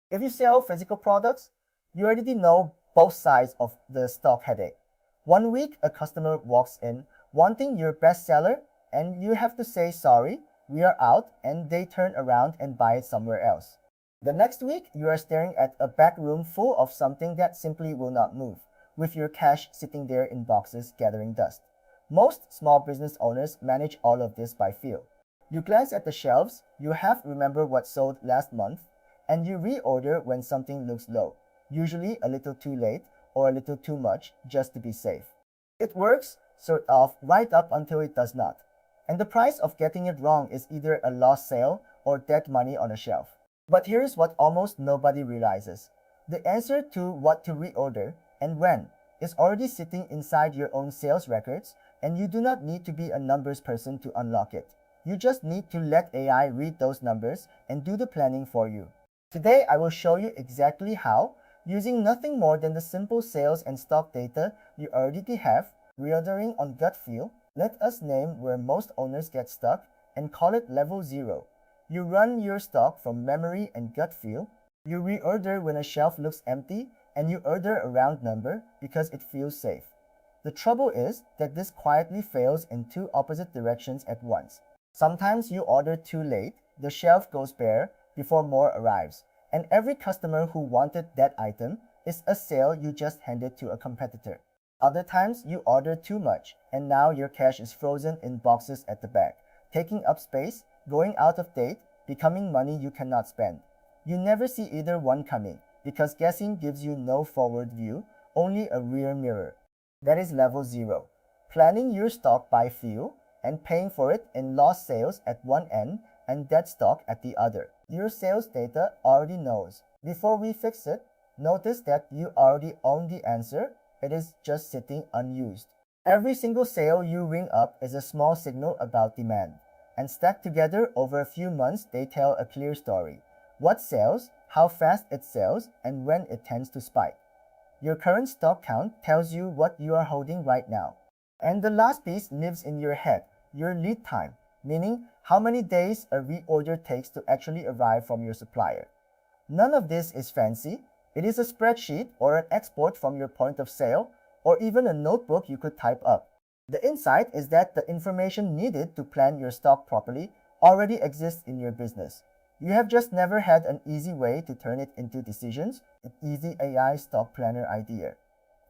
If you sell physical products, you already know both sides of the stock headache. One week, a customer walks in wanting your bestseller, and you have to say sorry, we are out, and they turn around and buy it somewhere else. The next week, you are staring at a back room full of something that simply will not move, with your cash sitting there in boxes gathering dust. Most small business owners manage all of this by feel. You glance at the shelves, you have remember what sold last month, and you reorder when something looks low, usually a little too late or a little too much just to be safe. It works, sort of, right up until it does not. And the price of getting it wrong is either a lost sale or dead money on a shelf. But here's what almost nobody realizes. The answer to what to reorder and when is already sitting inside your own sales records, and you do not need to be a numbers person to unlock it. You just need to let AI read those numbers and do the planning for you. Today, I will show you exactly how, using nothing more than the simple sales and stock data you already have, reordering on gut feel. Let us name where most owners get stuck and call it level 0. You run your stock from memory and gut feel. You reorder when a shelf looks empty, and you order a round number because it feels safe. The trouble is that this quietly fails in two opposite directions at once. Sometimes you order too late, the shelf goes bare before more arrives, and every customer who wanted that item is a sale you just handed to a competitor. Other times you order too much, and now your cash is frozen in boxes at the back, taking up space, going out of date, becoming money you cannot spend. You never see either one coming, because guessing gives you no forward view, only a rear mirror. That is level 0. Planning your stock by feel and paying for it in lost sales at one end and dead stock at the other. Your sales data already knows. Before we fix it, notice that you already own the answer. It is just sitting unused. Every single sale you ring up is a small signal about demand, and stacked together over a few months they tell a clear story. What sells, how fast it sells, and when it tends to spike. Your current stock count tells you what you are holding right now. And the last piece lives in your head, your lead time, meaning how many days a reorder takes to actually arrive from your supplier. None of this is fancy. It is a spreadsheet or an export from your point of sale, or even a notebook you could type up. The insight is that the information needed to plan your stock properly already exists in your business. You have just never had an easy way to turn it into decisions, an easy AI stock planner idea.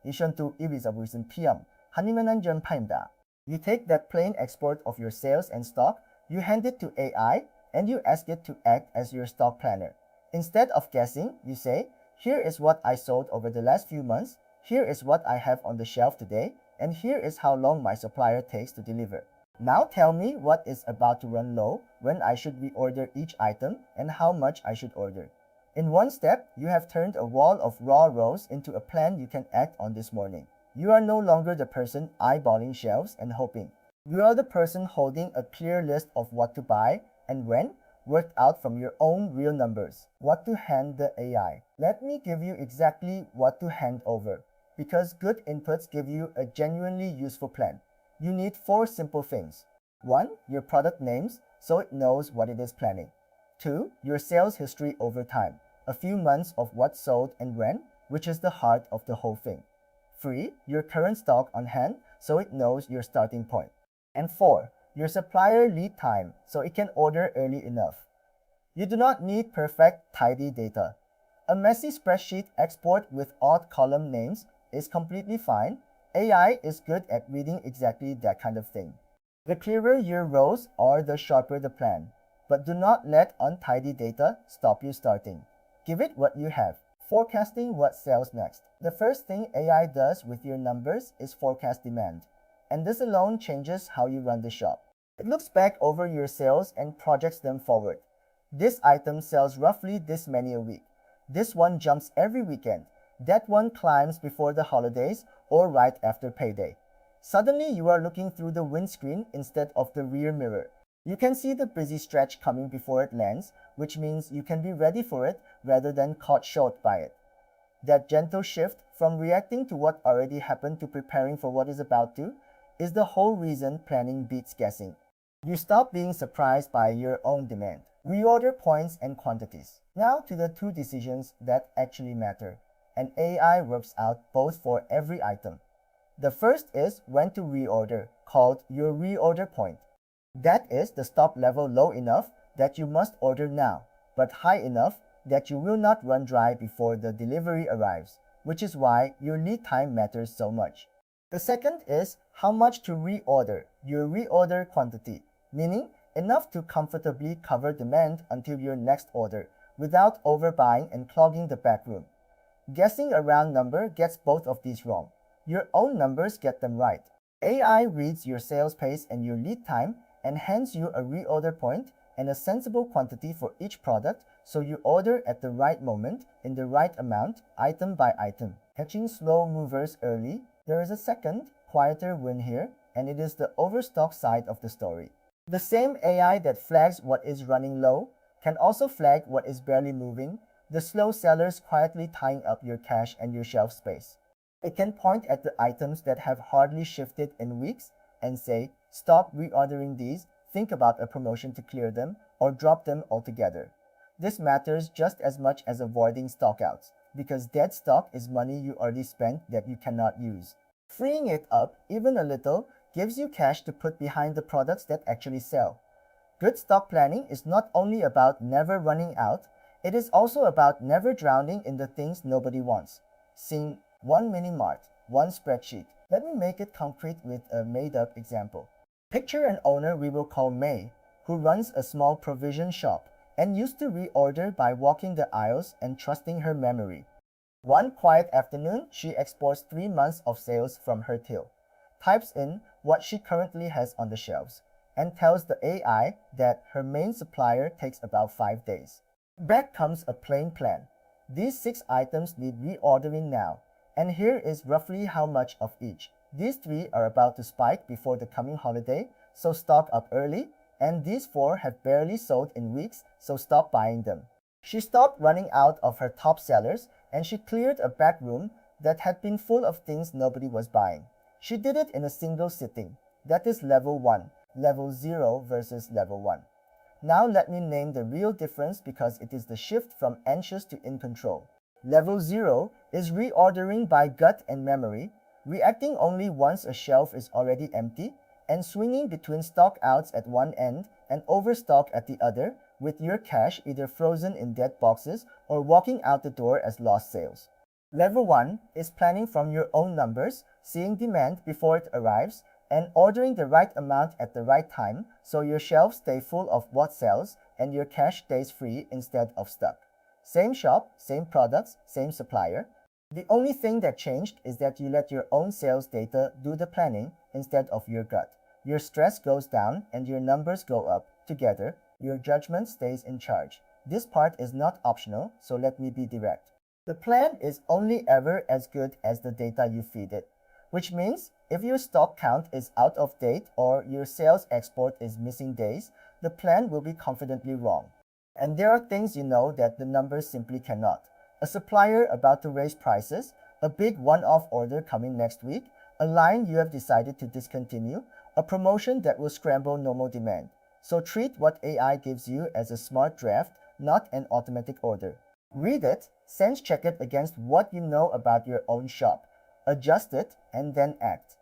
Mission to Ibiza PM. Haniman Paimda. You take that plain export of your sales and stock, you hand it to AI, and you ask it to act as your stock planner. Instead of guessing, you say, here is what I sold over the last few months, here is what I have on the shelf today, and here is how long my supplier takes to deliver. Now tell me what is about to run low, when I should reorder each item, and how much I should order. In one step, you have turned a wall of raw rows into a plan you can act on this morning. You are no longer the person eyeballing shelves and hoping. You are the person holding a clear list of what to buy and when, worked out from your own real numbers. What to hand the AI. Let me give you exactly what to hand over, because good inputs give you a genuinely useful plan. You need 4 simple things. 1. Your product names, so it knows what it is planning. 2. Your sales history over time, a few months of what sold and when, which is the heart of the whole thing. 3. Your current stock on hand, so it knows your starting point. And 4. Your supplier lead time, so it can order early enough. You do not need perfect, tidy data. A messy spreadsheet export with odd column names is completely fine. AI is good at reading exactly that kind of thing. The clearer your rows are, the sharper the plan. But do not let untidy data stop you starting. Give it what you have. Forecasting what sells next. The first thing AI does with your numbers is forecast demand. And this alone changes how you run the shop. It looks back over your sales and projects them forward. This item sells roughly this many a week. This one jumps every weekend. That one climbs before the holidays or right after payday. Suddenly you are looking through the windscreen instead of the rear mirror. You can see the busy stretch coming before it lands, which means you can be ready for it rather than caught short by it. That gentle shift from reacting to what already happened to preparing for what is about to is the whole reason planning beats guessing. You stop being surprised by your own demand. Reorder points and quantities. Now to the two decisions that actually matter, and AI works out both for every item. The first is when to reorder, called your reorder point. That is the stop level low enough that you must order now, but high enough that you will not run dry before the delivery arrives, which is why your lead time matters so much. The second is how much to reorder, your reorder quantity, meaning enough to comfortably cover demand until your next order without overbuying and clogging the back room. Guessing a round number gets both of these wrong. Your own numbers get them right. AI reads your sales pace and your lead time and hands you a reorder point and a sensible quantity for each product so you order at the right moment in the right amount, item by item. Catching slow movers early, there is a second, quieter win here, and it is the overstock side of the story. The same AI that flags what is running low can also flag what is barely moving, the slow sellers quietly tying up your cash and your shelf space. It can point at the items that have hardly shifted in weeks and say, stop reordering these, think about a promotion to clear them, or drop them altogether. This matters just as much as avoiding stockouts, because dead stock is money you already spent that you cannot use. Freeing it up, even a little, gives you cash to put behind the products that actually sell. Good stock planning is not only about never running out, it is also about never drowning in the things nobody wants. Sing one mini mart, one spreadsheet. Let me make it concrete with a made-up example. Picture an owner we will call May, who runs a small provision shop and used to reorder by walking the aisles and trusting her memory. One quiet afternoon, she exports 3 months of sales from her till, types in what she currently has on the shelves, and tells the AI that her main supplier takes about 5 days. Back comes a plain plan. These 6 items need reordering now, and here is roughly how much of each. These 3 are about to spike before the coming holiday, so stock up early, and these 4 have barely sold in weeks, so stop buying them. She stopped running out of her top sellers, and she cleared a back room that had been full of things nobody was buying. She did it in a single sitting. That is level 1, level 0 versus level 1. Now let me name the real difference because it is the shift from anxious to in control. Level 0 is reordering by gut and memory, reacting only once a shelf is already empty, and swinging between stockouts at one end and overstock at the other, with your cash either frozen in dead boxes or walking out the door as lost sales. Level 1 is planning from your own numbers, seeing demand before it arrives, and ordering the right amount at the right time so your shelves stay full of what sells and your cash stays free instead of stuck. Same shop, same products, same supplier. The only thing that changed is that you let your own sales data do the planning instead of your gut. Your stress goes down and your numbers go up. Together, your judgment stays in charge. This part is not optional, so let me be direct. The plan is only ever as good as the data you feed it, which means if your stock count is out of date or your sales export is missing days, the plan will be confidently wrong. And there are things you know that the numbers simply cannot. A supplier about to raise prices, a big one-off order coming next week, a line you have decided to discontinue, a promotion that will scramble normal demand. So treat what AI gives you as a smart draft, not an automatic order. Read it, sense check it against what you know about your own shop, adjust it, and then act.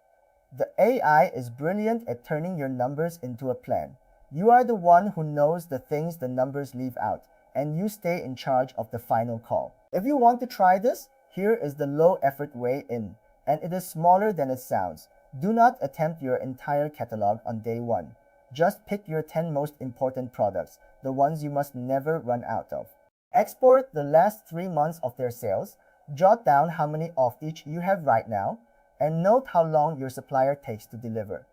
The AI is brilliant at turning your numbers into a plan. You are the one who knows the things the numbers leave out, and you stay in charge of the final call. If you want to try this, here is the low-effort way in, and it is smaller than it sounds. Do not attempt your entire catalog on day 1. Just pick your 10 most important products, the ones you must never run out of. Export the last 3 months of their sales, jot down how many of each you have right now, and note how long your supplier takes to deliver.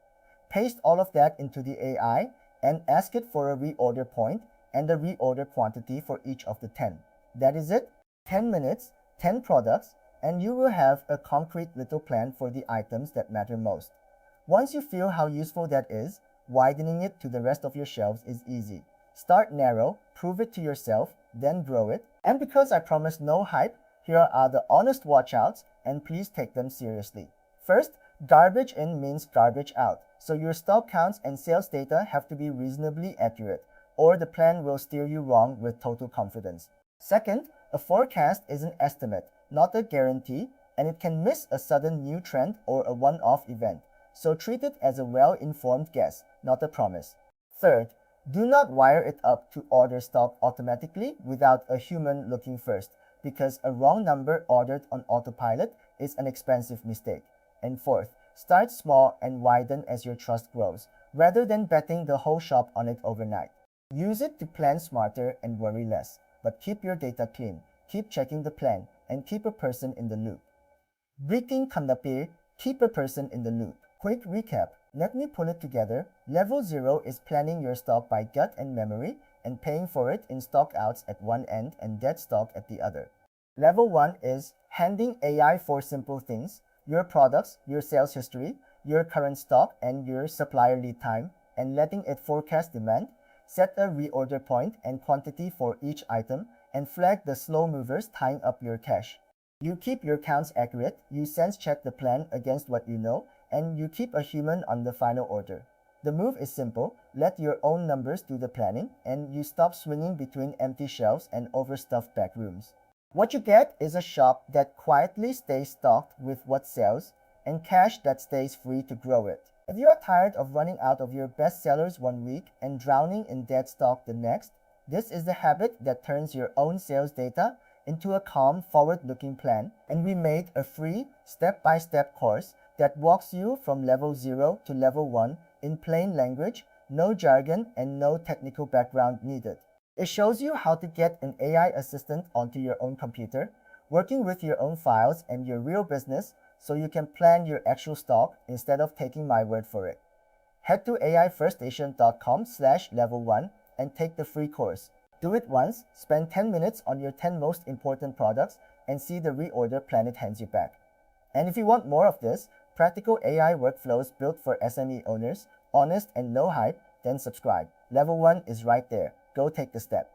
Paste all of that into the AI and ask it for a reorder point and a reorder quantity for each of the 10. That is it. 10 minutes, 10 products, and you will have a concrete little plan for the items that matter most. Once you feel how useful that is, widening it to the rest of your shelves is easy. Start narrow, prove it to yourself, then grow it. And because I promise no hype, here are the honest watchouts, and please take them seriously. First, garbage in means garbage out, so your stock counts and sales data have to be reasonably accurate, or the plan will steer you wrong with total confidence. Second, a forecast is an estimate, not a guarantee, and it can miss a sudden new trend or a one-off event, so treat it as a well-informed guess, not a promise. Third, do not wire it up to order stock automatically without a human looking first, because a wrong number ordered on autopilot is an expensive mistake. And fourth, start small and widen as your trust grows, rather than betting the whole shop on it overnight. Use it to plan smarter and worry less, but keep your data clean, keep checking the plan, and keep a person in the loop. Breaking Kandapir, keep a person in the loop. Quick recap. Let me pull it together. Level 0 is planning your stock by gut and memory and paying for it in stockouts at one end and dead stock at the other. Level 1 is handing AI for simple things, your products, your sales history, your current stock, and your supplier lead time, and letting it forecast demand, set a reorder point and quantity for each item, and flag the slow movers tying up your cash. You keep your counts accurate, you sense check the plan against what you know, and you keep a human on the final order. The move is simple, let your own numbers do the planning, and you stop swinging between empty shelves and overstuffed back rooms. What you get is a shop that quietly stays stocked with what sells, and cash that stays free to grow it. If you are tired of running out of your best sellers one week and drowning in dead stock the next, this is the habit that turns your own sales data into a calm, forward-looking plan, and we made a free, step-by-step course that walks you from level 0 to level 1 in plain language, no jargon, and no technical background needed. It shows you how to get an AI assistant onto your own computer, working with your own files and your real business so you can plan your actual stock instead of taking my word for it. Head to aifirststation.com/level1 and take the free course. Do it once, spend 10 minutes on your 10 most important products, and see the reorder plan it hands you back. And if you want more of this, practical AI workflows built for SME owners, honest and no hype, then subscribe. Level 1 is right there. Go take the step.